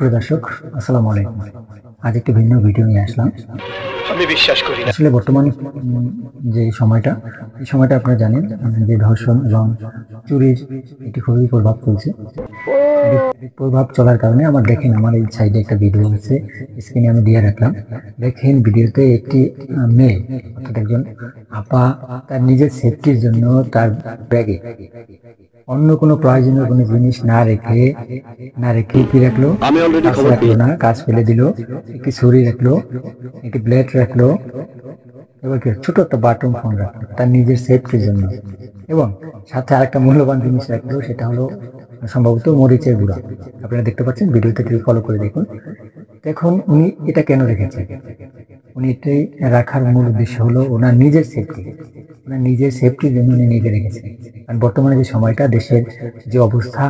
প্রিয় দর্শক, আসসালামু আলাইকুম। আজ একটি ভিন্ন ভিডিও নিয়ে আসলাম। আমি বিশ্বাস করি না। আসলে বর্তমান যে সময়টা, এই সময়টা আপনারা জানেন যে ধর্ষণ এবং চুরির একটি খুবই প্রভাব চলছে। এটি প্রভাব চলার কারণে দেখেন আমার এই সাইডে একটা ভিডিও আছে, স্ক্রিনে আমি দিয়ে রাখলাম। দেখেন ভিডিওতে একটি মেয়ে অর্থাৎ একজন আপা তার নিজের সেফটির জন্য তার ব্যাগে অন্য কোনো প্রয়োজনীয় কোনো জিনিস না রেখে কি রাখলো, আমি অলরেডি কাজ খবর রাখলো না, কাজ ফেলে দিল, একটি ছুরি রাখলো, একটি ব্লেড রাখলো, এবার কি ছোট একটা বাটন ফোন রাখলো তার নিজের সেফটির জন্য, এবং সাথে আরেকটা মূল্যবান জিনিস রাখলো, সেটা হলো সম্ভবত মরিচের গুঁড়া। আপনারা দেখতে পাচ্ছেন, ভিডিওতে একটু ফলো করে দেখুন। দেখুন উনি এটা কেন রেখেছেন। উনি এটাই রাখার মূল উদ্দেশ্য হলো ওনার নিজের সেফটি, ওনার নিজের সেফটির জন্য উনি নিজে রেখেছেন। কারণ বর্তমানে যে সময়টা, দেশের যে অবস্থা,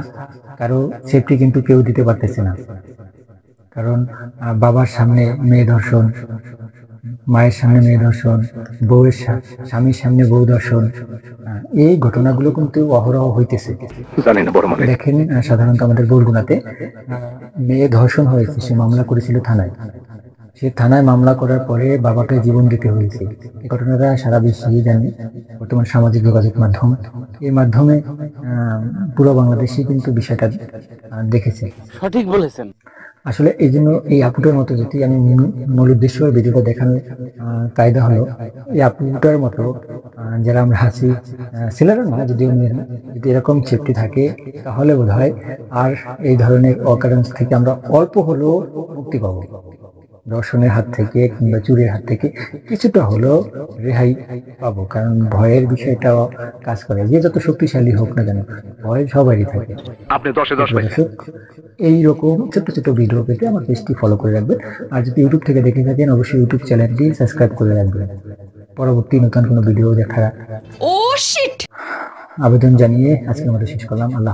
কারো সেফটি কিন্তু কেউ দিতে পারতেছে না। কারণ বাবার সামনে মেয়ে ধর্ষণ, মায়ের সামনে মেয়ে ধর্ষণ, স্বামীর সামনে বউ ধর্ষণ, এই ঘটনাগুলো কিন্তু অহরহ হইতেছে। জানি না বড় মানে দেখেন, সাধারণত আমাদের বরগুনাতে মেয়ে ধর্ষণ হয়েছে, সে মামলা করেছিল থানায়। সে থানায় মামলা করার পরে বাবাকে জীবন দিতে হয়েছে। এই ঘটনাটা সারা বিশ্বেই জানি। বর্তমান সামাজিক যোগাযোগ মাধ্যম, এই মাধ্যমে পুরো বাংলাদেশে কিন্তু বিষয়টা দেখেছে। সঠিক বলেছেন। আসলে এই জন্য এই আপুটার মতো, যদি আমি মূল উদ্দেশ্য ভিডিওটা দেখানোর কায়দা হলো, এই আপুটার মতো যারা আমরা আছি, ছেলেরা না যদিও মেয়েরা, যদি এরকম সেফটি থাকে, তাহলে বোধ হয় আর এই ধরনের অকারেন্স থেকে আমরা অল্প হলেও মুক্তি পাবো। ধর্ষণের হাত থেকে কিংবা চুরির হাত থেকে কিছুটা হলেও রেহাই পাবো। কারণ ভয়ের বিষয়টা কাজ করে, যে যত শক্তিশালী হোক না কেন, ভয় সবারই থাকে। আপনি 10-10 পাইছেন। দর্শক, এইরকম ছোট্ট ছোট্ট ভিডিও পেতে আমার পেজটি ফলো করে রাখবেন। আর যদি ইউটিউব থেকে দেখে থাকেন, অবশ্যই ইউটিউব চ্যানেলটি সাবস্ক্রাইব করে রাখবেন, পরবর্তী নতুন কোনো ভিডিও দেখার আবেদন জানিয়ে আজকের মতো শেষ করলাম। আল্লাহ।